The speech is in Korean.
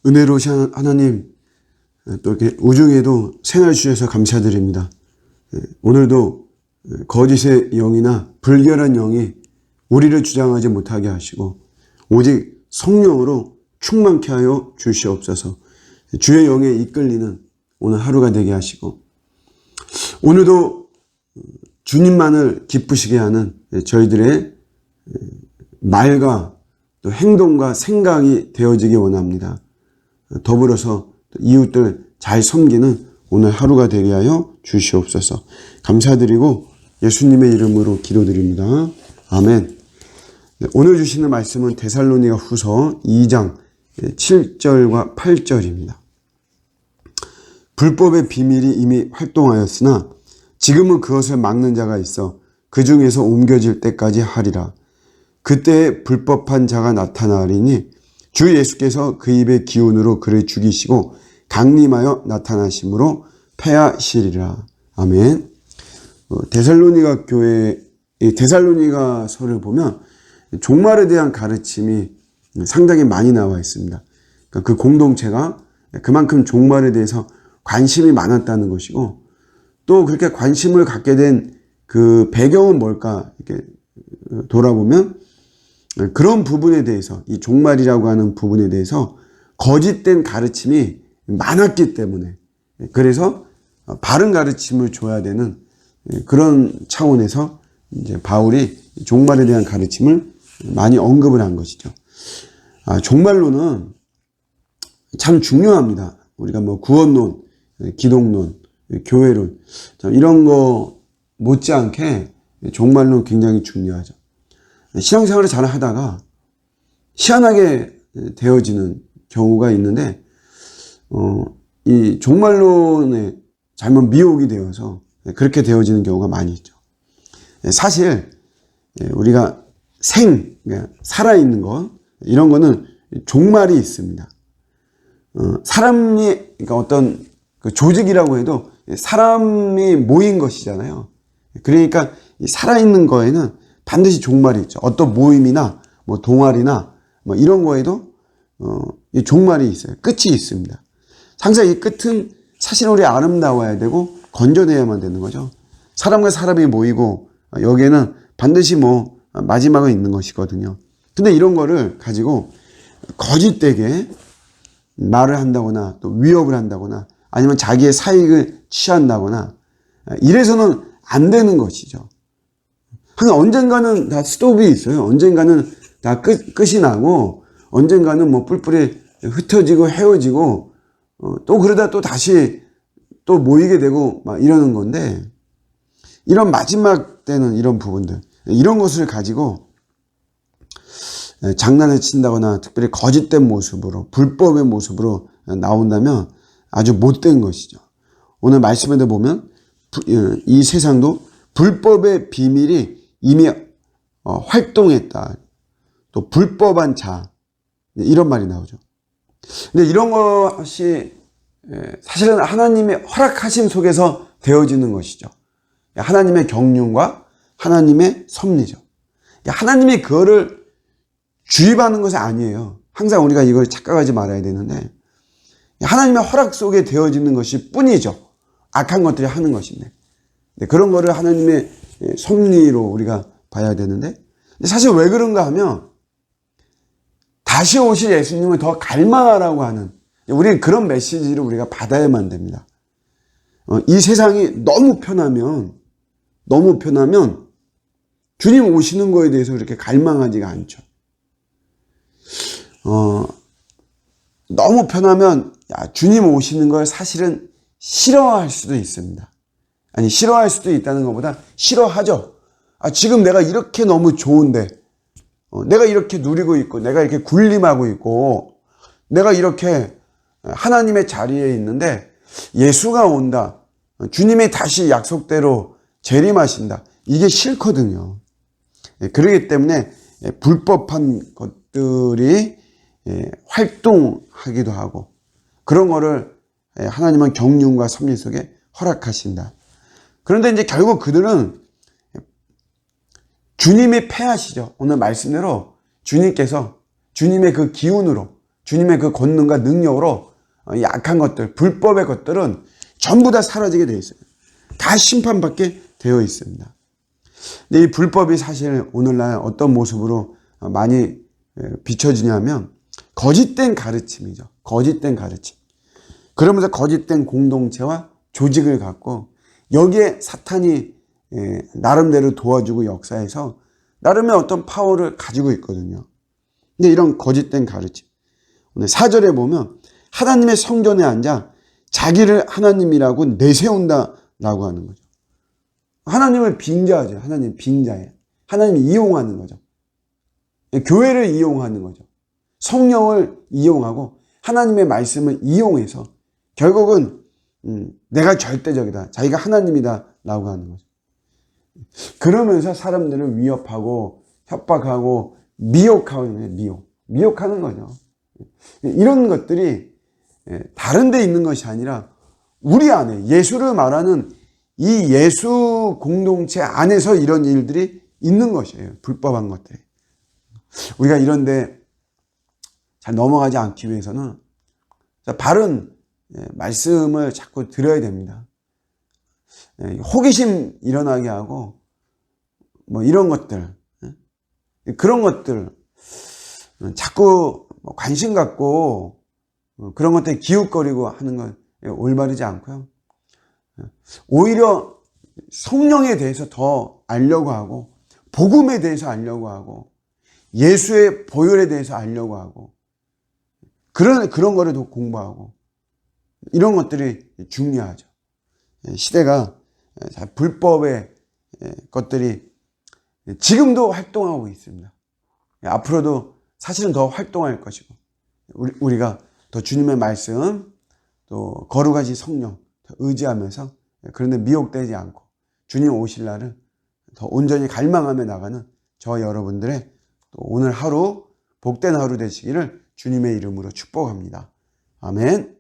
은혜로우신 하나님, 또 이렇게 우중에도 생활 주셔서 감사드립니다. 오늘도 거짓의 영이나 불결한 영이 우리를 주장하지 못하게 하시고 오직 성령으로 충만케 하여 주시옵소서. 주의 영에 이끌리는 오늘 하루가 되게 하시고, 오늘도 주님만을 기쁘시게 하는 저희들의 말과 또 행동과 생각이 되어지기 원합니다. 더불어서 이웃들 잘 섬기는 오늘 하루가 되게 하여 주시옵소서. 감사드리고 예수님의 이름으로 기도드립니다. 아멘. 오늘 주시는 말씀은 데살로니가 후서 2장 7절과 8절입니다. 불법의 비밀이 이미 활동하였으나 지금은 그것을 막는 자가 있어 그 중에서 옮겨질 때까지 하리라. 그때에 불법한 자가 나타나리니 주 예수께서 그 입의 기운으로 그를 죽이시고 강림하여 나타나심으로 패하시리라. 아멘. 데살로니가 교회, 데살로니가서를 보면 종말에 대한 가르침이 상당히 많이 나와 있습니다. 그러니까 그 공동체가 그만큼 종말에 대해서 관심이 많았다는 것이고, 또 그렇게 관심을 갖게 된 그 배경은 뭘까 이렇게 돌아보면 그런 부분에 대해서, 이 종말이라고 하는 부분에 대해서 거짓된 가르침이 많았기 때문에, 그래서 바른 가르침을 줘야 되는 그런 차원에서 이제 바울이 종말에 대한 가르침을 많이 언급을 한 것이죠. 종말론은 참 중요합니다. 우리가 뭐 구원론, 기독론, 교회론 이런 거 못지않게 종말론 굉장히 중요하죠. 신앙생활을 잘 하다가 희한하게 되어지는 경우가 있는데, 이 종말론에 잘못 미혹이 되어서 그렇게 되어지는 경우가 많이 있죠. 사실 우리가 살아있는 것, 이런 거는 종말이 있습니다. 사람이, 그러니까 어떤 그 조직이라고 해도 사람이 모인 것이잖아요. 그러니까 살아있는 거에는 반드시 종말이 있죠. 어떤 모임이나 뭐 동아리나 뭐 이런 거에도 이 종말이 있어요. 끝이 있습니다. 항상 이 끝은 사실 우리 아름다워야 되고 건져내야만 되는 거죠. 사람과 사람이 모이고 여기에는 반드시 뭐 마지막은 있는 것이거든요. 근데 이런 거를 가지고 거짓되게 말을 한다거나 또 위협을 한다거나 아니면 자기의 사익을 취한다거나 이래서는 안 되는 것이죠. 항상 언젠가는 다 스톱이 있어요. 언젠가는 다 끝이 나고, 언젠가는 뭐 뿔뿔이 흩어지고 헤어지고, 또 그러다 또 다시 또 모이게 되고 막 이러는 건데, 이런 마지막 때는 이런 부분들, 이런 것을 가지고 장난을 친다거나 특별히 거짓된 모습으로, 불법의 모습으로 나온다면 아주 못된 것이죠. 오늘 말씀에도 보면 이 세상도 불법의 비밀이 이미 활동했다. 또 불법한 자, 이런 말이 나오죠. 근데 이런 것이 사실은 하나님의 허락하심 속에서 되어지는 것이죠. 하나님의 경륜과 하나님의 섭리죠. 하나님이 그거를 주입하는 것이 아니에요. 항상 우리가 이걸 착각하지 말아야 되는데, 하나님의 허락 속에 되어지는 것이 뿐이죠. 악한 것들이 하는 것인데, 그런 거를 하나님의 섭리로 우리가 봐야 되는데, 사실 왜 그런가 하면 다시 오실 예수님을 더 갈망하라고 하는, 우리는 그런 메시지를 우리가 받아야만 됩니다. 이 세상이 너무 편하면 주님 오시는 거에 대해서 그렇게 갈망하지가 않죠. 너무 편하면 주님 오시는 걸 사실은 싫어할 수도 있습니다. 아니, 싫어할 수도 있다는 것보다 싫어하죠. 지금 내가 이렇게 너무 좋은데, 내가 이렇게 누리고 있고, 내가 이렇게 군림하고 있고, 내가 이렇게 하나님의 자리에 있는데 예수가 온다, 주님이 다시 약속대로 재림하신다, 이게 싫거든요. 그렇기 때문에 불법한 것들이 활동하기도 하고, 그런 거를 하나님은 경륜과 섭리 속에 허락하신다. 그런데 이제 결국 그들은 주님이 패하시죠. 오늘 말씀대로 주님께서 주님의 그 기운으로, 주님의 그 권능과 능력으로 약한 것들, 불법의 것들은 전부 다 사라지게 되어 있어요. 다 심판받게 되어 있습니다. 근데 이 불법이 사실 오늘날 어떤 모습으로 많이 비춰지냐면 거짓된 가르침이죠. 거짓된 가르침. 그러면서 거짓된 공동체와 조직을 갖고 여기에 사탄이 나름대로 도와주고 역사해서 나름의 어떤 파워를 가지고 있거든요. 근데 이런 거짓된 가르침. 오늘 4절에 보면 하나님의 성전에 앉아 자기를 하나님이라고 내세운다라고 하는 거죠. 하나님을 빙자하죠. 하나님 빙자해. 하나님을 이용하는 거죠. 교회를 이용하는 거죠. 성령을 이용하고 하나님의 말씀을 이용해서 결국은 내가 절대적이다. 자기가 하나님이다 라고 하는 거죠. 그러면서 사람들을 위협하고 협박하고 미혹하는 거죠. 이런 것들이 다른 데 있는 것이 아니라 우리 안에 예수를 말하는 이 예수 공동체 안에서 이런 일들이 있는 것이에요. 불법한 것들이. 우리가 이런데 잘 넘어가지 않기 위해서는 바른 말씀을 자꾸 들어야 됩니다. 호기심 일어나게 하고 뭐 이런 것들, 그런 것들 자꾸 관심 갖고 그런 것들에 기웃거리고 하는 건 올바르지 않고요. 오히려 성령에 대해서 더 알려고 하고 복음에 대해서 알려고 하고 예수의 보혈에 대해서 알려고 하고 그런 거를 더 공부하고 이런 것들이 중요하죠. 시대가 불법의 것들이 지금도 활동하고 있습니다. 앞으로도 사실은 더 활동할 것이고 우리가 더 주님의 말씀 또 거룩하신 성령 의지하면서 그런데 미혹되지 않고 주님 오실 날을 더 온전히 갈망하며 나가는 저 여러분들의 또 오늘 하루 복된 하루 되시기를 주님의 이름으로 축복합니다. 아멘.